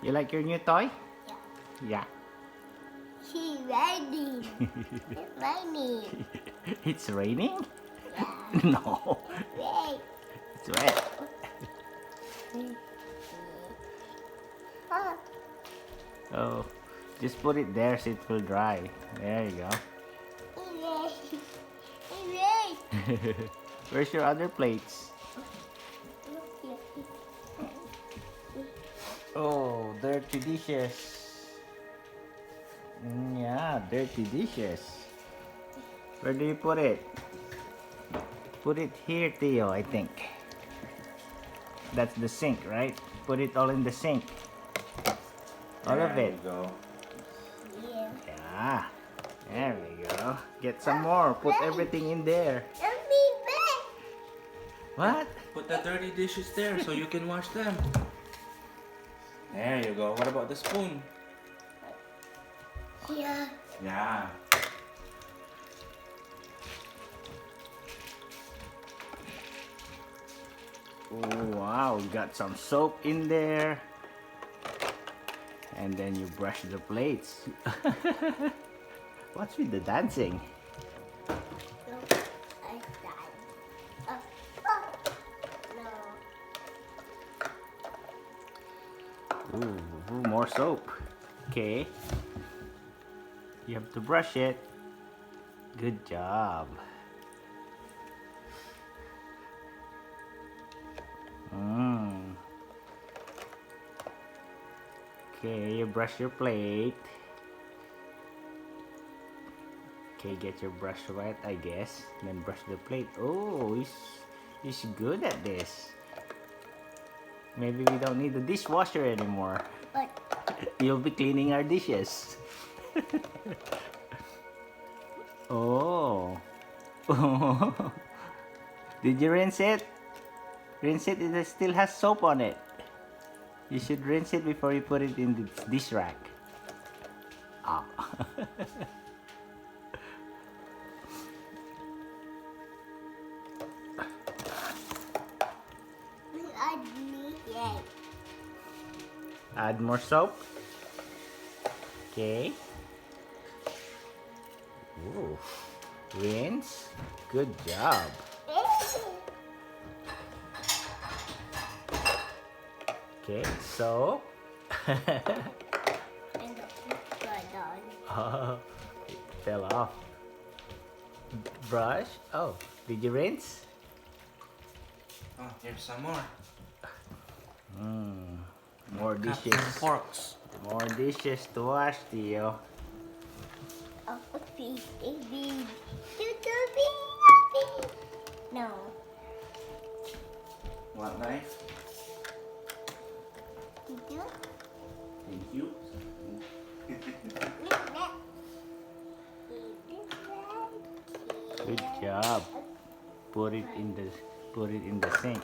You like your new toy? Yeah. Yeah. She's raining. It's raining. It's raining? Yeah. No. Rain. It's wet. Oh, Oh, just put it there so it will dry. There you go. it rain. It rain. Where's your other plates? Oh, dirty dishes. Yeah, dirty dishes. Where do you put it? Put it here, Theo, I think. That's the sink, right? Put it all in the sink. All of There it. you go. Yeah. Yeah. There we go. Get some more. Put everything in there. Let me back. What? Put the dirty dishes there so you can wash them. There you go. What about the spoon? Yeah. Yeah. Oh, wow. Got some soap in there. And then you brush the plates. What's with the dancing? No, I died. Oh, no. Ooh, more soap. Okay. You have to brush it. Good job. Okay, you brush your plate. Okay, get your brush wet, I guess. Then brush the plate. Oh, he's good at this. Maybe we don't need the dishwasher anymore. But You'll be cleaning our dishes. Oh. Did you rinse it? Rinse it. It still has soap on it. You should rinse it before you put it in the dish rack. Ah. I need it. Add more soap. Okay. Ooh. Rinse. Good job. Okay, so. And the food on. Oh, it fell off. Brush. Oh, did you rinse? Oh, here's some more. More Cups dishes. and forks. More dishes to wash, Theo. Oh, a big, a big. No. What knife? You do? Thank you. Good job. Put it in the sink.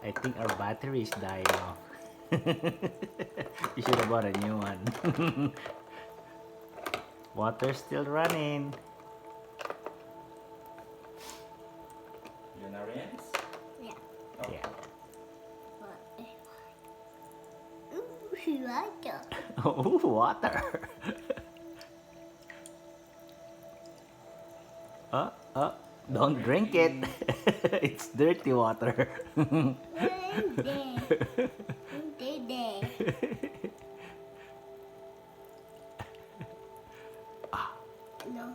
I think our battery is dying off. You should have bought a new one. Water's still running. You gonna rinse? Yeah. Oh. Yeah. Ooh, water. Oh, water. Don't drink it. It's dirty water. No.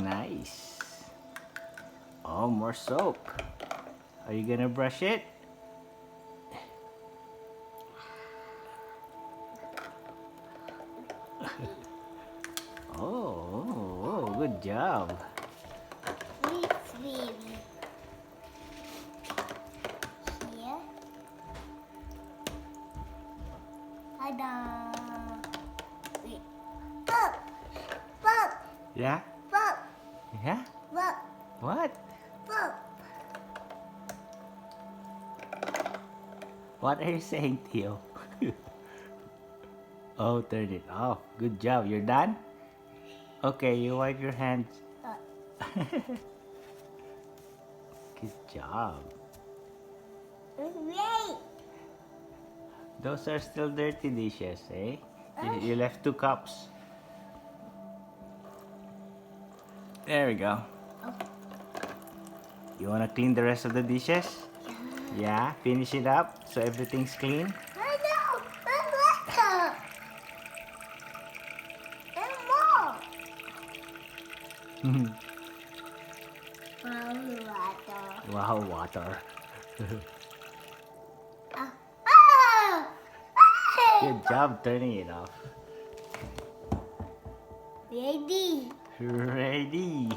Nice. Oh, more soap. Are you gonna brush it? Oh, good job. Sweet. Here. Ada. Wait. Pop. Pop. Yeah? Pop. Yeah? Pop. What? Pop. What are you saying, Theo? Oh, turn it off. Good job. You're done? Okay, you wipe your hands. Good job. Wait. Those are still dirty dishes, eh? You left 2 cups. There we go. You wanna clean the rest of the dishes? Yeah, finish it up so everything's clean. I know. Water. And more. Water. Wow, water. Ah. Good job turning it off. Ready. Ready.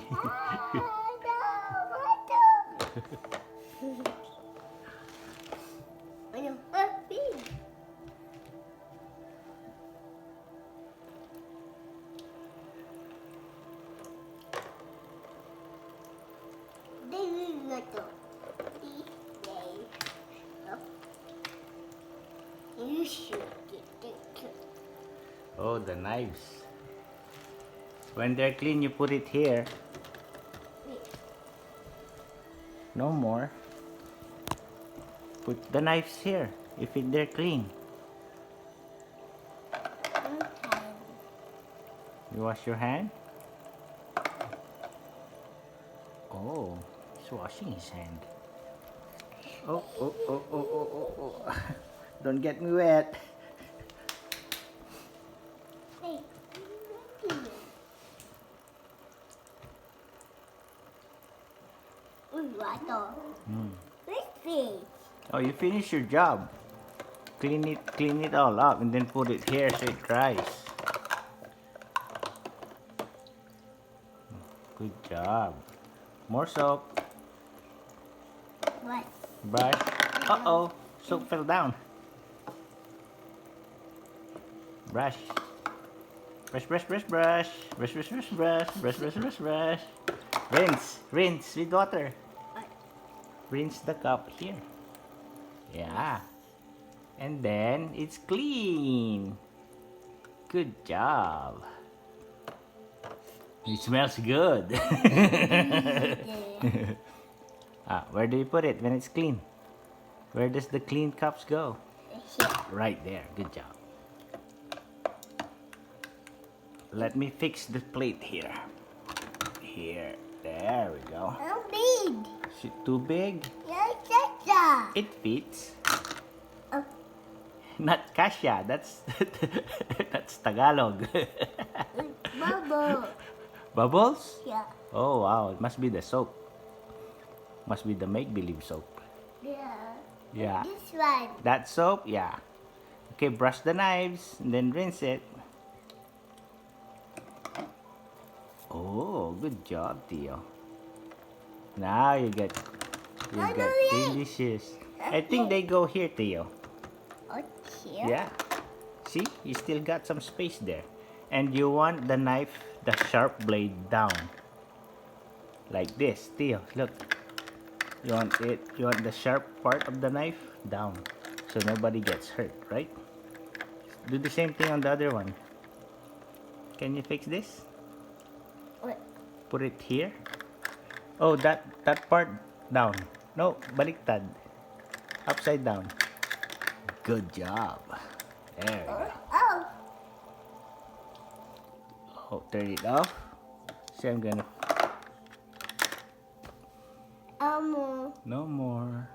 You should get it. Oh, the knives. When they're clean, you put it here. No more. Put the knives here if they're clean. You wash your hand? Oh, he's washing his hand. Oh, oh, oh, oh, oh, oh, oh. Don't get me wet. Hey. Water. Let's fish. Oh, you finished your job. Clean it all up and then put it here so it dries. Good job. More soap. What? Brush. Uh-oh, soap fell down. Brush. Brush, brush, brush, brush. Brush, brush, brush, brush. Brush, brush, brush, brush. Rinse. Rinse with water. Rinse the cup here. Yeah. And then it's clean. Good job. It smells good. Where do you put it when it's clean? Where does the clean cups go? Here. Right there. Good job. Let me fix the plate here. Here. There we go. How big? Is it too big? Yes, Tata. It fits. Oh. Not kasha. That's that's Tagalog. Bubble. Bubbles? Yeah. Oh wow, it must be the soap. Must be the make-believe soap. Yeah. Yeah. This one. That soap? Yeah. Okay, brush the knives and then rinse it. Oh, good job, Theo. Now you got clean dishes. I think they go here, Theo. Oh, here. Yeah. See, you still got some space there. And you want the knife, the sharp blade down. Like this, Theo, look. You want the sharp part of the knife down. So nobody gets hurt, right? Do the same thing on the other one. Can you fix this? What? Put it here. Oh, that part down. No, baliktad. Upside down. Good job. There we go. Oh. Oh, turn it off. See, I'm gonna... No more.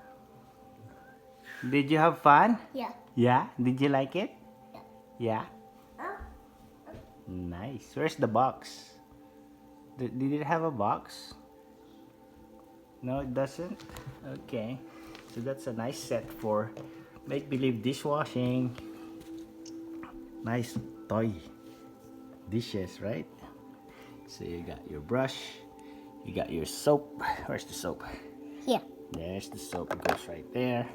Did you have fun? Yeah. Yeah? Did you like it? Yeah. Yeah? Nice. Where's the box? Did it have a box? No, it doesn't? Okay. So that's a nice set for make-believe dishwashing. Nice toy dishes, right? So you got your brush, you got your soap. Where's the soap? Here. There's the soap. It goes right there.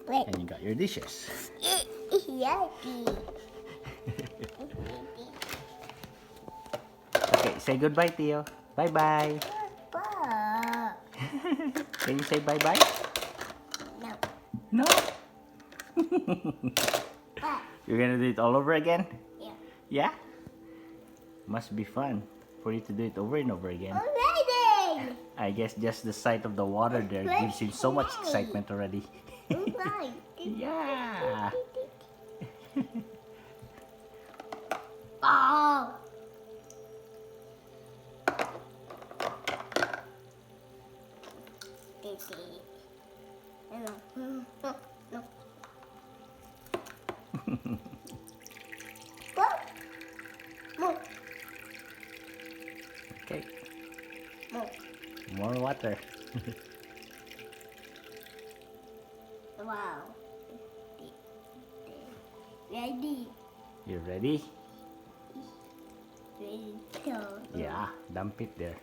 Wait. And you got your dishes. Yucky. Okay, say goodbye, Theo. Bye-bye. Papa. Can you say bye-bye? No. No? Pa. You're gonna do it all over again? Yeah. Yeah? Must be fun for you to do it over and over again. Already. I guess just the sight of the water there gives him so much excitement already. Right. Yeah. Oh. No. What? More. Okay, More. more water. Wow. Ready. You ready? Ready to go. Yeah, dump it there.